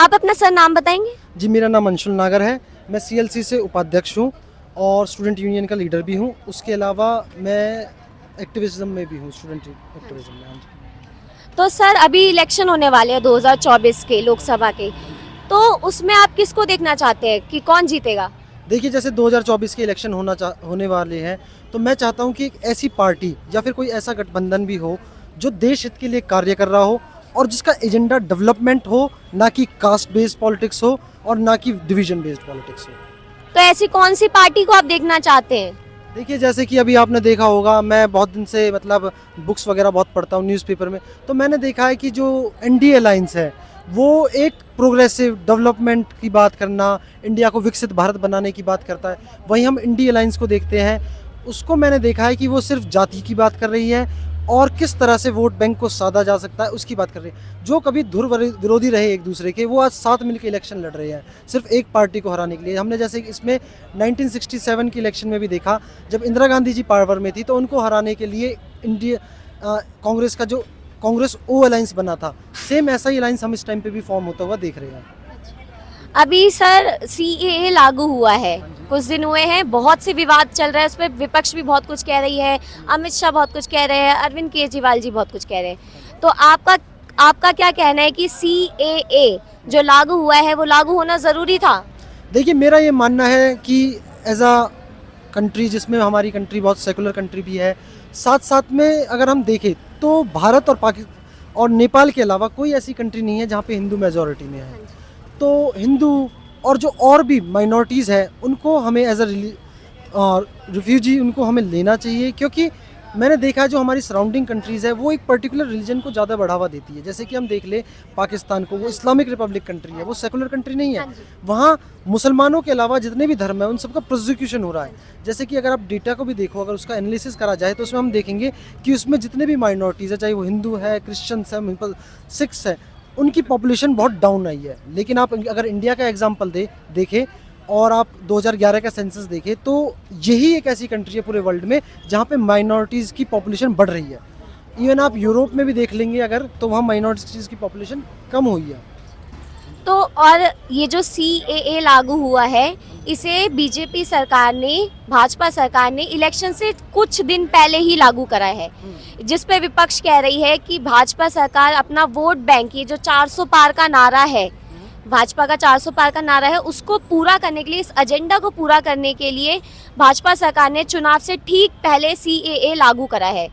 आप अपना सर नाम बताएंगे? जी, मेरा नाम अंशुल नागर है। मैं सीएलसी से उपाध्यक्ष हूँ और स्टूडेंट यूनियन का लीडर भी हूँ। उसके अलावा मैं एक्टिविज़्म में भी हूँ, स्टूडेंट एक्टिविज़्म में। हाँ जी। तो सर अभी इलेक्शन होने वाले हैं 2024 के लोकसभा के, तो उसमें आप किसको देखना चाहते हैं कि कौन जीतेगा? देखिए, जैसे 2024 के इलेक्शन होने वाले हैं, तो मैं चाहता हूँ कि एक ऐसी पार्टी या फिर कोई ऐसा गठबंधन भी हो जो देश हित के लिए कार्य कर रहा हो और जिसका एजेंडा डेवलपमेंट हो, ना कि कास्ट बेस्ड पॉलिटिक्स हो और ना कि डिवीजन बेस्ड पॉलिटिक्स हो। तो ऐसी कौन सी पार्टी को आप देखना चाहते हैं? देखिए, जैसे कि अभी आपने देखा होगा, मैं बहुत दिन से मतलब बुक्स वगैरह बहुत पढ़ता हूँ न्यूज़पेपर में, तो मैंने देखा है कि जो एनडीए अलायंस है वो एक प्रोग्रेसिव डेवलपमेंट की बात करना, इंडिया को विकसित भारत बनाने की बात करता है। वहीं हम इंडिया अलायंस को देखते हैं, उसको मैंने देखा है कि वो सिर्फ जाति की बात कर रही है और किस तरह से वोट बैंक को साधा जा सकता है उसकी बात कर रही है। जो कभी धुर विरोधी रहे एक दूसरे के, वो आज साथ मिलकर इलेक्शन लड़ रहे हैं सिर्फ एक पार्टी को हराने के लिए। हमने जैसे इसमें 1967 की इलेक्शन में भी देखा, जब इंदिरा गांधी जी पावर में थी तो उनको हराने के लिए कांग्रेस का जो कांग्रेस ओ अलायंस बना था, सेम ऐसा ही अलायंस हम इस टाइम पे भी फॉर्म होता हुआ देख रहे हैं। अभी सर सीएए लागू हुआ है, कुछ दिन हुए हैं, बहुत से विवाद चल रहा है, उस पर विपक्ष भी बहुत कुछ कह रही है, अमित शाह बहुत कुछ कह रहे हैं, अरविंद केजरीवाल जी बहुत कुछ कह रहे हैं। तो आपका क्या कहना है कि सीएए जो लागू हुआ है वो लागू होना ज़रूरी था? देखिए, मेरा ये मानना है कि एज अ कंट्री, जिसमें हमारी कंट्री बहुत सेकुलर कंट्री भी है, साथ साथ में अगर हम देखें तो भारत और पाकिस्तान और नेपाल के अलावा कोई ऐसी कंट्री नहीं है जहाँ पे हिंदू मेजॉरिटी में है। तो हिंदू और जो और भी माइनॉरिटीज़ हैं उनको हमें एज अ रिफ्यूजी उनको हमें लेना चाहिए, क्योंकि मैंने देखा है जो हमारी सराउंडिंग कंट्रीज़ है वो एक पर्टिकुलर रिलीजन को ज़्यादा बढ़ावा देती है। जैसे कि हम देख ले पाकिस्तान को, वो इस्लामिक रिपब्लिक कंट्री है, वो सेकुलर कंट्री नहीं है। वहाँ मुसलमानों के अलावा जितने भी धर्म है उन सबका प्रोसिक्यूशन हो रहा है। जैसे कि अगर आप डेटा को भी देखो, अगर उसका एनालिसिस करा जाए तो उसमें हम देखेंगे कि उसमें जितने भी माइनॉरिटीज़ है, चाहे वो हिंदू है, क्रिश्चियंस है, सिख्स है, उनकी पॉपुलेशन बहुत डाउन आई है। लेकिन आप अगर इंडिया का एग्जाम्पल देखें और आप 2011 का सेंसस देखें तो यही एक ऐसी कंट्री है पूरे वर्ल्ड में जहाँ पे माइनॉरिटीज़ की पॉपुलेशन बढ़ रही है। इवन आप यूरोप में भी देख लेंगे अगर, तो वहाँ माइनॉरिटीज़ की पॉपुलेशन कम हुई है। तो और ये जो सीएए लागू हुआ है, इसे बीजेपी सरकार ने, भाजपा सरकार ने इलेक्शन से कुछ दिन पहले ही लागू करा है, जिस पे विपक्ष कह रही है कि भाजपा सरकार अपना वोट बैंक, ये जो 400 पार का नारा है, भाजपा का 400 पार का नारा है, उसको पूरा करने के लिए, इस एजेंडा को पूरा करने के लिए भाजपा सरकार ने चुनाव से ठीक पहले सीएए लागू करा है।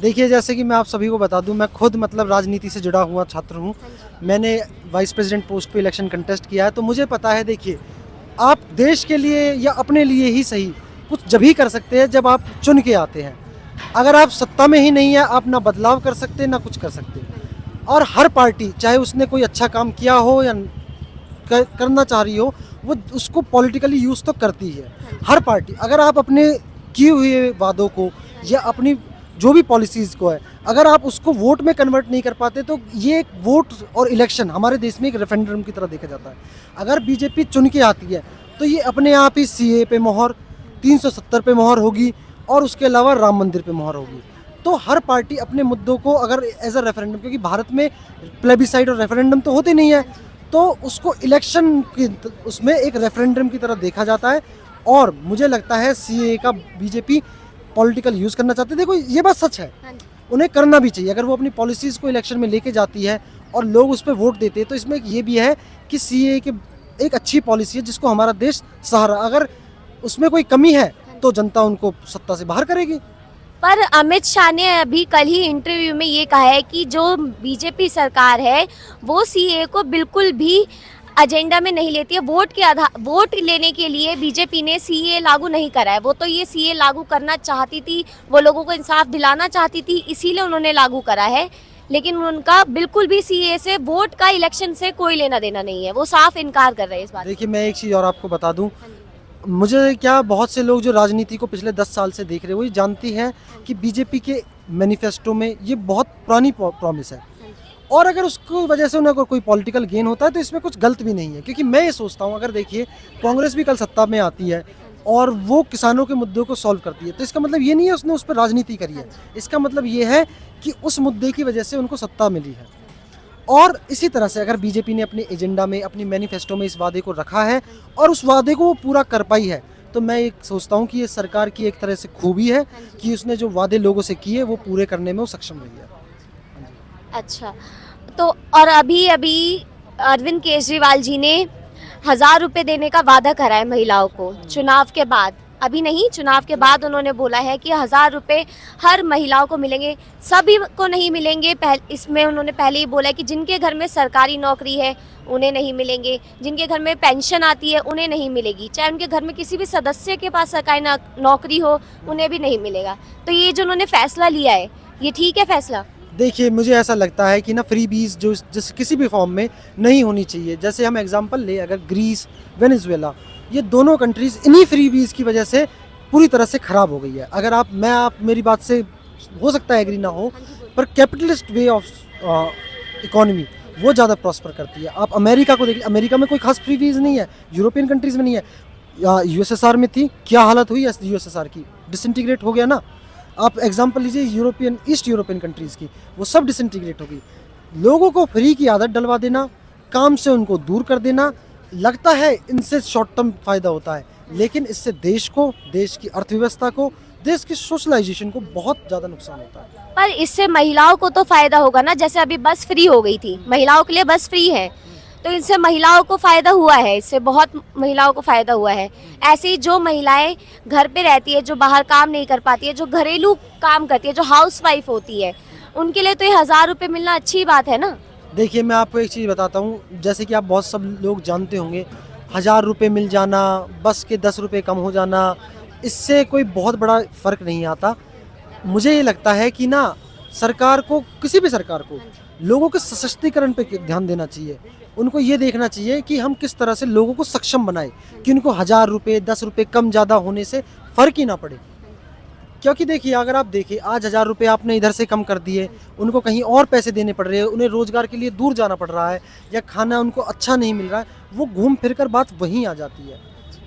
देखिए, जैसे कि मैं आप सभी को बता दूं, मैं खुद मतलब राजनीति से जुड़ा हुआ छात्र हूं। मैंने वाइस प्रेसिडेंट पोस्ट पे इलेक्शन कंटेस्ट किया है, तो मुझे पता है। देखिए, आप देश के लिए या अपने लिए ही सही कुछ जब ही कर सकते हैं जब आप चुन के आते हैं। अगर आप सत्ता में ही नहीं है, आप ना बदलाव कर सकते ना कुछ कर सकते। और हर पार्टी, चाहे उसने कोई अच्छा काम किया हो या करना चाह रही हो, वो उसको पॉलिटिकली यूज़ तो करती है हर पार्टी। अगर आप अपने किए हुए वादों को या अपनी जो भी पॉलिसीज़ को है, अगर आप उसको वोट में कन्वर्ट नहीं कर पाते, तो ये एक वोट और इलेक्शन हमारे देश में एक रेफरेंडम की तरह देखा जाता है। अगर बीजेपी चुन के आती है तो ये अपने आप ही सीए पे मोहर, 370 पे मोहर होगी और उसके अलावा राम मंदिर पे मोहर होगी। तो हर पार्टी अपने मुद्दों को अगर एज अ रेफरेंडम, क्योंकि भारत में प्लेबिसाइड और रेफरेंडम तो होते नहीं है, तो उसको इलेक्शन की उसमें एक रेफरेंडम की तरह देखा जाता है। और मुझे लगता है सीए का बीजेपी पॉलिटिकल यूज़ करना चाहते हैं। देखो, ये बात सच है, उन्हें करना भी चाहिए। अगर वो अपनी पॉलिसीज़ को इलेक्शन में लेके जाती है और लोग उस पर वोट देते हैं, तो इसमें ये भी है कि सीए के एक अच्छी पॉलिसी है जिसको हमारा देश सहारा। अगर उसमें कोई कमी है तो जनता उनको सत्ता से बाहर करेगी। पर अमित शाह ने अभी कल ही इंटरव्यू में ये कहा है कि जो बीजेपी सरकार है वो सीए को बिल्कुल भी एजेंडा में नहीं लेती है। वोट लेने के लिए बीजेपी ने सीए लागू नहीं करा है। वो तो ये सीए लागू करना चाहती थी, वो लोगों को इंसाफ दिलाना चाहती थी, इसीलिए उन्होंने लागू करा है। लेकिन उनका बिल्कुल भी सीए से, वोट का, इलेक्शन से कोई लेना देना नहीं है। वो साफ इनकार कर रहे हैं इस बात। देखिए, मैं एक चीज़ और आपको बता दूं, मुझे क्या, बहुत से लोग जो राजनीति को पिछले 10 साल से देख रहे हैं वो ये जानती हैं कि बीजेपी के मैनिफेस्टो में ये बहुत पुरानी प्रॉमिस है, और अगर उसको वजह से उन्हें अगर कोई पॉलिटिकल गेन होता है तो इसमें कुछ गलत भी नहीं है। क्योंकि मैं ये सोचता हूँ, अगर देखिए कांग्रेस भी कल सत्ता में आती है और वो किसानों के मुद्दों को सॉल्व करती है, तो इसका मतलब ये नहीं है उसने उस पर राजनीति करी है। इसका मतलब ये है कि उस मुद्दे की वजह से उनको सत्ता मिली है। और इसी तरह से अगर बीजेपी ने अपने एजेंडा में, अपनी मैनिफेस्टो में इस वादे को रखा है और उस वादे को वो पूरा कर पाई है, तो मैं एक सोचता हूँ कि ये सरकार की एक तरह से खूबी है कि उसने जो वादे लोगों से किए वो पूरे करने में वो सक्षम रही है। अच्छा, तो और अभी अरविंद केजरीवाल जी ने 1000 रुपए देने का वादा करा है महिलाओं को चुनाव के बाद। अभी नहीं, चुनाव के बाद उन्होंने बोला है कि 1000 रुपए हर महिलाओं को मिलेंगे, सभी को नहीं मिलेंगे। इसमें उन्होंने पहले ही बोला है कि जिनके घर में सरकारी नौकरी है उन्हें नहीं मिलेंगे, जिनके घर में पेंशन आती है उन्हें नहीं मिलेगी, चाहे उनके घर में किसी भी सदस्य के पास सरकारी नौकरी हो उन्हें भी नहीं मिलेगा। तो ये जो उन्होंने फैसला लिया है, ये ठीक है फैसला? देखिए, मुझे ऐसा लगता है कि ना फ्री बीज जो जिस किसी भी फॉर्म में नहीं होनी चाहिए। जैसे हम एग्जांपल ले, अगर ग्रीस, वेनेजुएला, ये दोनों कंट्रीज इन्हीं फ्री बीज की वजह से पूरी तरह से ख़राब हो गई है। अगर आप मेरी बात से हो सकता है एग्री ना हो, पर कैपिटलिस्ट वे ऑफ इकोनॉमी वो ज़्यादा प्रॉस्पर करती है। आप अमेरिका को देखिए, अमेरिका में कोई खास फ्री बीज नहीं है, यूरोपियन कंट्रीज़ में नहीं है। यूएसएसआर में थी, क्या हालत हुई यूएसएसआर की, डिसइंटीग्रेट हो गया ना। आप एग्जांपल लीजिए ईस्ट यूरोपियन कंट्रीज़ की, वो सब डिसइंटीग्रेट हो गई। लोगों को फ्री की आदत डलवा देना, काम से उनको दूर कर देना, लगता है इनसे शॉर्ट टर्म फ़ायदा होता है, लेकिन इससे देश को, देश की अर्थव्यवस्था को, देश की सोशलाइजेशन को बहुत ज़्यादा नुकसान होता है। पर इससे महिलाओं को तो फायदा होगा ना, जैसे अभी बस फ्री हो गई थी, महिलाओं के लिए बस फ्री है, तो इनसे महिलाओं को फायदा हुआ है, इससे बहुत महिलाओं को फायदा हुआ है। ऐसे ही जो महिलाएं घर पे रहती है, जो बाहर काम नहीं कर पाती है, जो घरेलू काम करती है, जो हाउस वाइफ होती है, उनके लिए तो ये 1000 रुपये मिलना अच्छी बात है ना। देखिए, मैं आपको एक चीज़ बताता हूँ, जैसे कि आप बहुत सब लोग जानते होंगे, 1000 रुपये मिल जाना, बस के 10 रुपये कम हो जाना, इससे कोई बहुत बड़ा फ़र्क नहीं आता। मुझे ये लगता है कि ना सरकार को, किसी भी सरकार को लोगों के सशक्तिकरण पे ध्यान देना चाहिए। उनको ये देखना चाहिए कि हम किस तरह से लोगों को सक्षम बनाए कि उनको 1000 रुपये, 10 रुपये कम ज़्यादा होने से फ़र्क ही ना पड़े। क्योंकि देखिए, अगर आप देखिए, आज 1000 रुपये आपने इधर से कम कर दिए, उनको कहीं और पैसे देने पड़ रहे हैं, उन्हें रोज़गार के लिए दूर जाना पड़ रहा है, या खाना उनको अच्छा नहीं मिल रहा है, वो घूम फिर कर बात वहीं आ जाती है।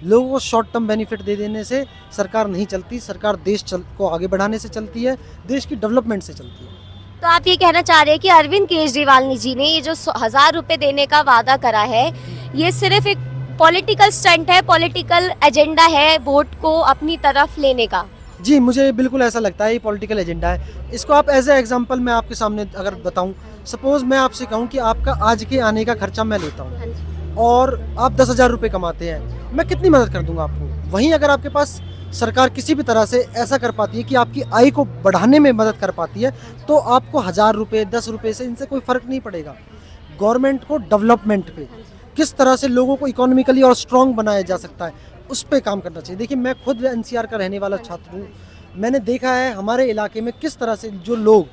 लोगों को शॉर्ट टर्म बेनिफिट दे देने से सरकार नहीं चलती। सरकार देश को आगे बढ़ाने से चलती है, देश की डेवलपमेंट से चलती है। तो आप ये कहना चाह रहे हैं कि अरविंद केजरीवाल जी ने ये जो 1000 रुपये देने का वादा करा है, ये सिर्फ एक पॉलिटिकल स्टंट है, पॉलिटिकल एजेंडा है वोट को अपनी तरफ लेने का? जी, मुझे बिल्कुल ऐसा लगता है, ये पॉलिटिकल एजेंडा है। इसको आप एज ए एग्जांपल मैं आपके सामने अगर बताऊं, सपोज मैं आपसे कहूं कि आपका आज के आने का खर्चा मैं लेता हूं और आप 10,000 रुपये कमाते हैं, मैं कितनी मदद कर दूंगा आपको। वहीं अगर आपके पास सरकार किसी भी तरह से ऐसा कर पाती है कि आपकी आय को बढ़ाने में मदद कर पाती है, तो आपको 1000 रुपये, 10 रुपये से इनसे कोई फ़र्क नहीं पड़ेगा। गवर्नमेंट को डेवलपमेंट पे, किस तरह से लोगों को इकोनॉमिकली और स्ट्रॉन्ग बनाया जा सकता है, उस पर काम करना चाहिए। देखिए, मैं खुद एनसीआर का रहने वाला छात्र हूँ। मैंने देखा है हमारे इलाके में किस तरह से जो लोग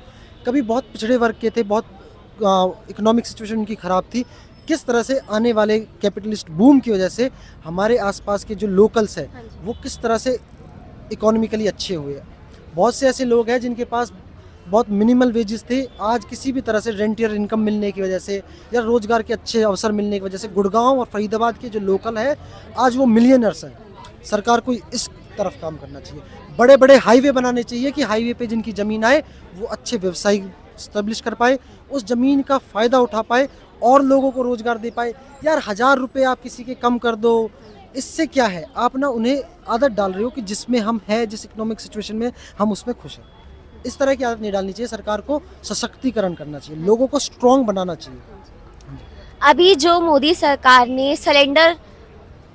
कभी बहुत पिछड़े वर्ग के थे, बहुत इकोनॉमिक सिचुएशन उनकी ख़राब थी, किस तरह से आने वाले कैपिटलिस्ट बूम की वजह से हमारे आसपास के जो लोकल्स हैं वो किस तरह से इकोनॉमिकली अच्छे हुए हैं। बहुत से ऐसे लोग हैं जिनके पास बहुत मिनिमल वेजेस थे, आज किसी भी तरह से रेंटियर इनकम मिलने की वजह से या रोज़गार के अच्छे अवसर मिलने की वजह से गुड़गांव और फरीदाबाद के जो लोकल है आज वो मिलियनर्स हैं। सरकार को इस तरफ काम करना चाहिए, बड़े बड़े हाईवे बनाने चाहिए कि हाईवे पे जिनकी ज़मीन आए वो अच्छे व्यवसाय स्टैब्लिश कर पाए, उस ज़मीन का फ़ायदा उठा पाए और लोगों को रोज़गार दे पाए। यार 1000 रुपये आप किसी के कम कर दो, इससे क्या है, आप ना उन्हें आदत डाल रहे हो कि जिसमें हम हैं, जिस इकोनॉमिक सिचुएशन में हम उसमें खुश हैं। इस तरह की आदत नहीं डालनी चाहिए। सरकार को सशक्तिकरण करना चाहिए, लोगों को स्ट्रॉन्ग बनाना चाहिए। अभी जो मोदी सरकार ने सिलेंडर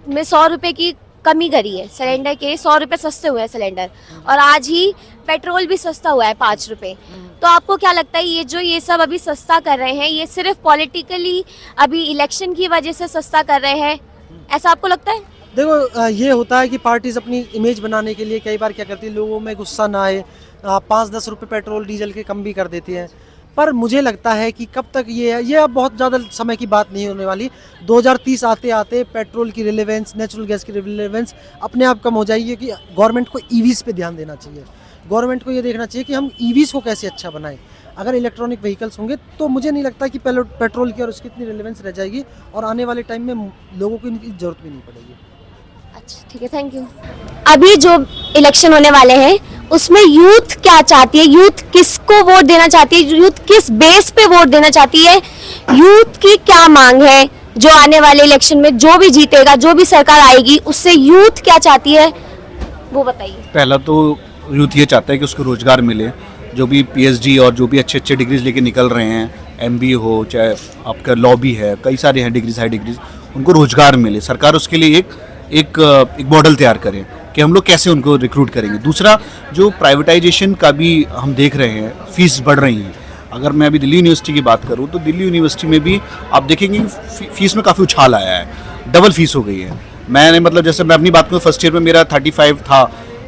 में 100 रुपये की कमी करी है, सिलेंडर के 100 रुपये सस्ते हुए हैं सिलेंडर, और आज ही पेट्रोल भी सस्ता हुआ है 5 रुपये। तो आपको क्या लगता है ये सब अभी सस्ता कर रहे हैं, ये सिर्फ पॉलिटिकली अभी इलेक्शन की वजह से सस्ता कर रहे हैं, ऐसा आपको लगता है? देखो, ये होता है कि पार्टीज अपनी इमेज बनाने के लिए कई बार क्या करती है, लोगों में गुस्सा ना आए, 5-10 रुपये पेट्रोल डीजल के कम भी कर देती हैं। पर मुझे लगता है कि कब तक ये है, ये अब बहुत ज़्यादा समय की बात नहीं होने वाली। 2030 आते आते पेट्रोल की रिलेवेंस, नेचुरल गैस की रिलेवेंस अपने आप कम हो जाएगी, कि गवर्नमेंट को ईवीज़ पे ध्यान देना चाहिए। गवर्नमेंट को ये देखना चाहिए कि हम ईवीज़ को कैसे अच्छा बनाएं। अगर इलेक्ट्रॉनिक व्हीकल्स होंगे तो मुझे नहीं लगता कि पेट्रोल की और उसकी इतनी रिलेवेंस रह जाएगी, और आने वाले टाइम में लोगों को इनकी ज़रूरत भी नहीं पड़ेगी। अच्छा, ठीक है, थैंक यू। अभी जो इलेक्शन होने वाले हैं उसमें यूथ क्या चाहती है, यूथ किसको वोट देना चाहती है, यूथ किस बेस पे वोट देना चाहती है, यूथ की क्या मांग है, जो आने वाले इलेक्शन में जो भी जीतेगा, जो भी सरकार आएगी, उससे यूथ क्या चाहती है वो बताइए। पहला तो यूथ ये चाहता है कि उसको रोज़गार मिले, जो भी पीएचडी और जो भी अच्छे अच्छे डिग्रीज लेके निकल रहे हैं, एमबी हो चाहे आपका लॉ भी है, कई सारे हैं डिग्रीज, हाई डिग्रीज, उनको रोज़गार मिले। सरकार उसके लिए एक मॉडल तैयार करे कि हम लोग कैसे उनको रिक्रूट करेंगे। दूसरा, जो प्राइवेटाइजेशन का भी हम देख रहे हैं, फीस बढ़ रही हैं। अगर मैं अभी दिल्ली यूनिवर्सिटी की बात करूं तो दिल्ली यूनिवर्सिटी में भी आप देखेंगे फीस में काफ़ी उछाल आया है, डबल फीस हो गई है। मैंने मतलब जैसे मैं अपनी बात करूँ, फर्स्ट ईयर में मेरा 35 था,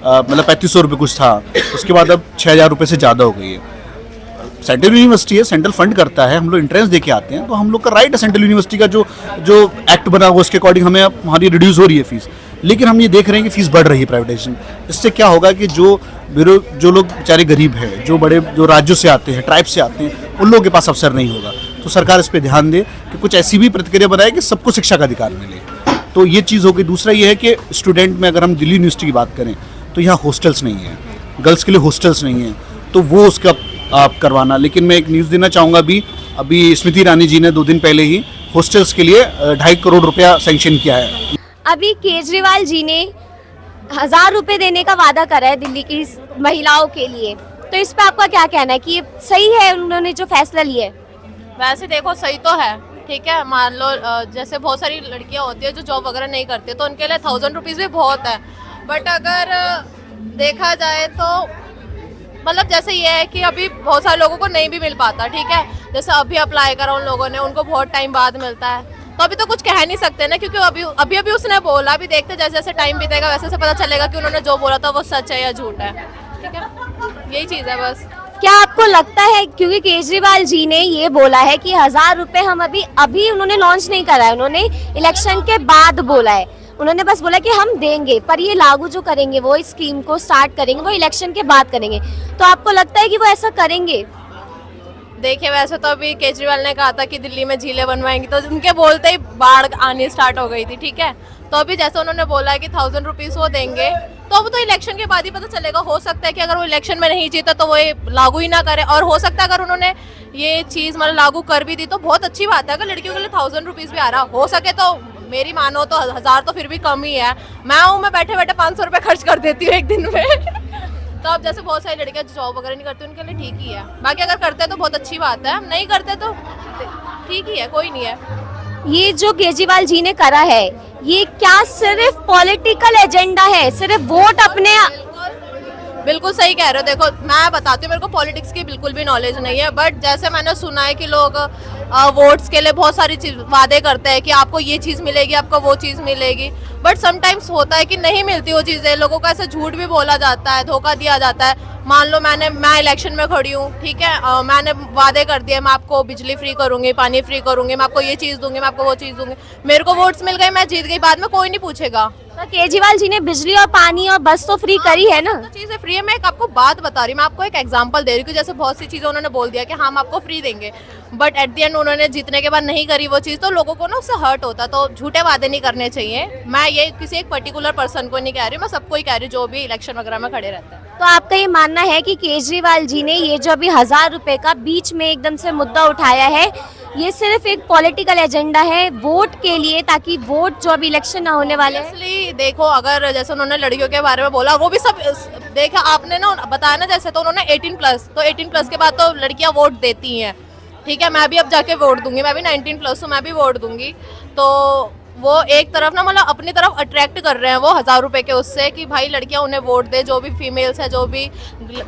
मतलब 3500 रुपये कुछ था, उसके बाद अब 6000 रुपये से ज़्यादा हो गई है। सेंट्रल यूनिवर्सिटी है, सेंट्रल फंड करता है, हम लोग एंट्रेंस दे के आते हैं, तो हम लोग का राइट है सेंट्रल यूनिवर्सिटी का जो एक्ट बना हुआ उसके अकॉर्डिंग हमारी रिड्यूस हो रही है फीस। लेकिन हम ये देख रहे हैं कि फीस बढ़ रही है प्राइवेटाइजेशन। इससे क्या होगा कि जो लोग बेचारे गरीब हैं, जो राज्यों से आते हैं, ट्राइब से आते हैं, उन लोगों के पास अवसर नहीं होगा। तो सरकार इस पर ध्यान दे कि कुछ ऐसी भी प्रतिक्रिया बनाए कि सबको शिक्षा का अधिकार मिले। तो ये चीज़ होगी। दूसरा ये है कि स्टूडेंट में अगर हम दिल्ली यूनिवर्सिटी की बात करें तो यहाँ हॉस्टल्स नहीं है, गर्ल्स के लिए हॉस्टल्स नहीं है, तो वो उसका आप करवाना। लेकिन मैं एक न्यूज़ देना चाहूँगा, अभी स्मृति ईरानी जी ने 2 दिन पहले ही हॉस्टल्स के लिए 2.5 करोड़ रुपया सैंक्शन किया है। अभी केजरीवाल जी ने 1000 रुपए देने का वादा करा है दिल्ली की महिलाओं के लिए, तो इस पे आपका क्या कहना है कि ये सही है उन्होंने जो फैसला लिया है? वैसे देखो सही तो है, ठीक है। मान लो जैसे बहुत सारी लड़कियां होती है जो जॉब वगैरह नहीं करती, तो उनके लिए 1000 रुपीज़ भी बहुत है। बट अगर देखा जाए तो मतलब जैसे ये है कि अभी बहुत सारे लोगों को नहीं भी मिल पाता, ठीक है। जैसे अभी अप्लाई करा उन लोगों ने, उनको बहुत टाइम बाद मिलता है, तो अभी तो कुछ कह नहीं सकते ना, क्योंकि अभी उसने बोला। अभी देखते जैसे जैसे टाइम बीतेगा वैसे से पता चलेगा कि उन्होंने जो बोला था वो सच है या झूठ है, ठीक है। यही चीज़ है बस। क्या आपको लगता है, क्योंकि केजरीवाल जी ने ये बोला है कि 1000 रुपए हम अभी उन्होंने लॉन्च नहीं करा है, उन्होंने इलेक्शन के बाद बोला है, उन्होंने बस बोला कि हम देंगे, पर ये लागू जो करेंगे, वो इस स्कीम को स्टार्ट करेंगे, वो इलेक्शन के बाद करेंगे, तो आपको लगता है कि वो ऐसा करेंगे? देखिए वैसे तो अभी केजरीवाल ने कहा था कि दिल्ली में झीलें बनवाएंगी, तो उनके बोलते ही बाढ़ आनी स्टार्ट हो गई थी, ठीक है। तो अभी जैसे उन्होंने बोला है कि 1000 रुपीज़ वो देंगे, तो अब तो इलेक्शन के बाद ही पता चलेगा। हो सकता है कि अगर वो इलेक्शन में नहीं जीता तो वो ये लागू ही ना करे, और हो सकता है अगर उन्होंने ये चीज़ मतलब लागू कर भी दी तो बहुत अच्छी बात है। अगर लड़कियों के लिए 1000 रुपीज़ भी आ रहा हो सके तो मेरी मानो तो 1000 तो फिर भी कम ही है। मैं बैठे बैठे 500 रुपये खर्च कर देती हूँ एक दिन में तो अब जैसे बहुत सारी लड़कियां जॉब वगैरह नहीं करती, उनके लिए ठीक ही है। बाकी अगर करते हैं तो बहुत अच्छी बात है, नहीं करते तो ठीक ही है, कोई नहीं है। ये जो केजरीवाल जी ने करा है, ये क्या सिर्फ पॉलिटिकल एजेंडा है, सिर्फ वोट अपने? बिल्कुल सही कह रहे हो। देखो मैं बताती हूँ, मेरे को पॉलिटिक्स की बिल्कुल भी नॉलेज नहीं है, बट जैसे मैंने सुना है कि लोग वोट्स के लिए बहुत सारी चीज वादे करते हैं कि आपको ये चीज़ मिलेगी, आपको वो चीज़ मिलेगी, बट समटाइम्स होता है कि नहीं मिलती वो चीज़ें। लोगों को ऐसे झूठ भी बोला जाता है, धोखा दिया जाता है। मान लो मैं इलेक्शन में खड़ी हूँ, ठीक है, मैंने वादे कर दिए, मैं आपको बिजली फ्री करूँगी, पानी फ्री करूँगी, मैं आपको ये चीज़ दूंगी, मैं आपको वो चीज़ दूंगी, मेरे को वोट्स मिल गए, मैं जीत गई, बाद में कोई नहीं पूछेगा। तो केजरीवाल जी ने बिजली और पानी और बस तो फ्री करी है ना? तो चीज़ें फ्री है। मैं एक आपको बात बता रही हूँ, मैं आपको एक एग्जांपल दे रही हूँ कि जैसे बहुत सी चीज़ें उन्होंने बोल दिया कि हम आपको फ्री देंगे, बट एट द एंड उन्होंने जीतने के बाद नहीं करी वो चीज़, तो लोगों को ना उससे हर्ट होता। तो झूठे वादे नहीं करने चाहिए। मैं ये किसी एक पर्टिकुलर पर्सन को नहीं कह रही हूँ, मैं सबको ही कह रही हूँ जो भी इलेक्शन वगैरह में खड़े रहते हैं। तो आपका ये मानना है कि केजरीवाल जी ने ये जो अभी 1000 रुपए का बीच में एकदम से मुद्दा उठाया है, ये सिर्फ एक पॉलिटिकल एजेंडा है वोट के लिए, ताकि वोट जो अभी इलेक्शन ना होने वाले हैं? इसलिए देखो, अगर जैसे उन्होंने लड़कियों के बारे में बोला, वो भी सब देखा आपने ना, बताया ना, जैसे तो उन्होंने 18+, तो 18+ के बाद तो लड़कियां वोट देती हैं, ठीक है। मैं भी अब जाके वोट दूंगी, मैं भी 19+ हूँ, मैं भी वोट दूंगी। तो वो एक तरफ ना मतलब अपनी तरफ अट्रैक्ट कर रहे हैं वो 1000 रुपए के उससे, कि भाई लड़कियां उन्हें वोट दे, जो भी फीमेल्स है, जो भी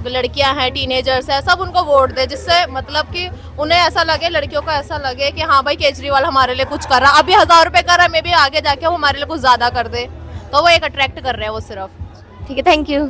लड़कियां हैं, टीनेजर्स हैं, सब उनको वोट दे, जिससे मतलब कि उन्हें ऐसा लगे, लड़कियों को ऐसा लगे कि हाँ भाई केजरीवाल हमारे लिए कुछ कर रहा, अभी 1000 रुपए कर रहा है, मे भी आगे जाके वो हमारे लिए कुछ ज़्यादा कर दे, तो वो एक अट्रैक्ट कर रहे हैं वो सिर्फ। ठीक है, थैंक यू।